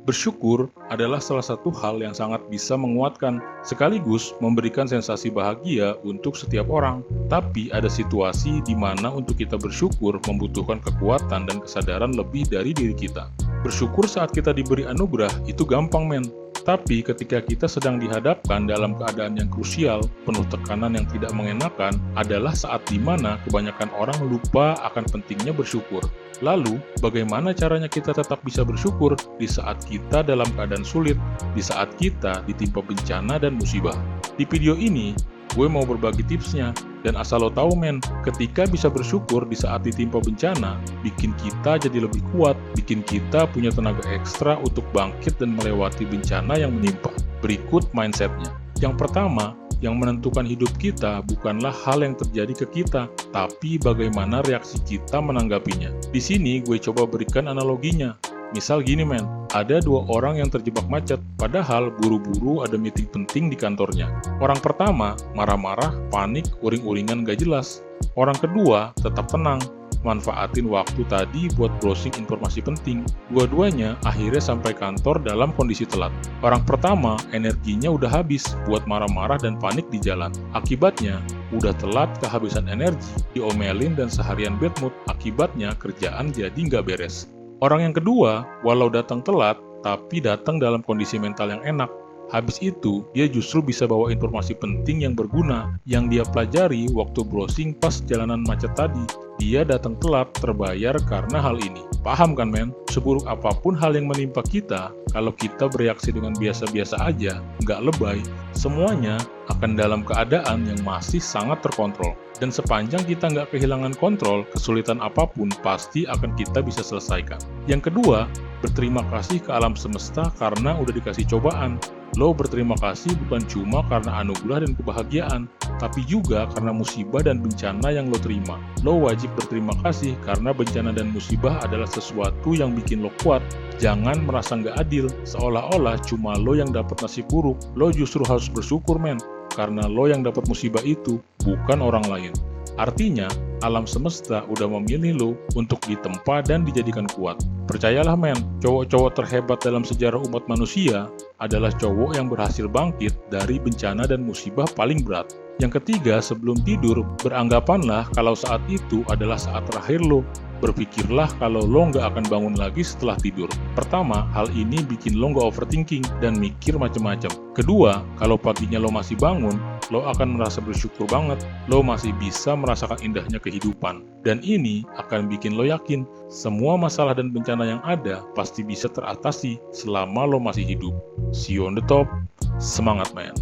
Bersyukur adalah salah satu hal yang sangat bisa menguatkan, sekaligus memberikan sensasi bahagia untuk setiap orang. Tapi ada situasi di mana untuk kita bersyukur membutuhkan kekuatan dan kesadaran lebih dari diri kita. Bersyukur saat kita diberi anugerah itu gampang men. Tapi ketika kita sedang dihadapkan dalam keadaan yang krusial, penuh tekanan yang tidak mengenakan, adalah saat dimana kebanyakan orang lupa akan pentingnya bersyukur. Lalu, bagaimana caranya kita tetap bisa bersyukur di saat kita dalam keadaan sulit, di saat kita ditimpa bencana dan musibah? Di video ini, gue mau berbagi tipsnya, dan asal lo tahu men, ketika bisa bersyukur di saat ditimpa bencana, bikin kita jadi lebih kuat, bikin kita punya tenaga ekstra untuk bangkit dan melewati bencana yang menimpa. Berikut mindsetnya. Yang pertama, yang menentukan hidup kita bukanlah hal yang terjadi ke kita, tapi bagaimana reaksi kita menanggapinya. Di sini gue coba berikan analoginya. Misal gini men, ada dua orang yang terjebak macet, padahal buru-buru ada meeting penting di kantornya. Orang pertama marah-marah, panik, uring-uringan gak jelas. Orang kedua tetap tenang, manfaatin waktu tadi buat browsing informasi penting. Dua-duanya akhirnya sampai kantor dalam kondisi telat. Orang pertama energinya udah habis buat marah-marah dan panik di jalan. Akibatnya, udah telat kehabisan energi, diomelin dan seharian bad mood. Akibatnya kerjaan jadi nggak beres. Orang yang kedua, walau datang telat, tapi datang dalam kondisi mental yang enak. Habis itu, dia justru bisa bawa informasi penting yang berguna, yang dia pelajari waktu browsing pas jalanan macet tadi. Dia datang telat, terbayar karena hal ini. Paham kan men? Seburuk apapun hal yang menimpa kita, kalau kita bereaksi dengan biasa-biasa aja, nggak lebay, semuanya akan dalam keadaan yang masih sangat terkontrol. Dan sepanjang kita nggak kehilangan kontrol, kesulitan apapun pasti akan kita bisa selesaikan. Yang kedua, berterima kasih ke alam semesta karena udah dikasih cobaan. Lo berterima kasih bukan cuma karena anugerah dan kebahagiaan, tapi juga karena musibah dan bencana yang lo terima. Lo wajib berterima kasih karena bencana dan musibah adalah sesuatu yang bikin lo kuat. Jangan merasa nggak adil, seolah-olah cuma lo yang dapat nasib buruk. Lo justru harus bersyukur men, karena lo yang dapat musibah itu, bukan orang lain. Artinya, alam semesta udah memilih lo untuk ditempa dan dijadikan kuat. Percayalah men, cowok-cowok terhebat dalam sejarah umat manusia adalah cowok yang berhasil bangkit dari bencana dan musibah paling berat. Yang ketiga, sebelum tidur, beranggapanlah kalau saat itu adalah saat terakhir lo. Berpikirlah kalau lo nggak akan bangun lagi setelah tidur. Pertama, hal ini bikin lo nggak overthinking dan mikir macam-macam. Kedua, kalau paginya lo masih bangun, lo akan merasa bersyukur banget. Lo masih bisa merasakan indahnya kehidupan. Dan ini akan bikin lo yakin, semua masalah dan bencana yang ada pasti bisa teratasi selama lo masih hidup. See you on the top. Semangat, man.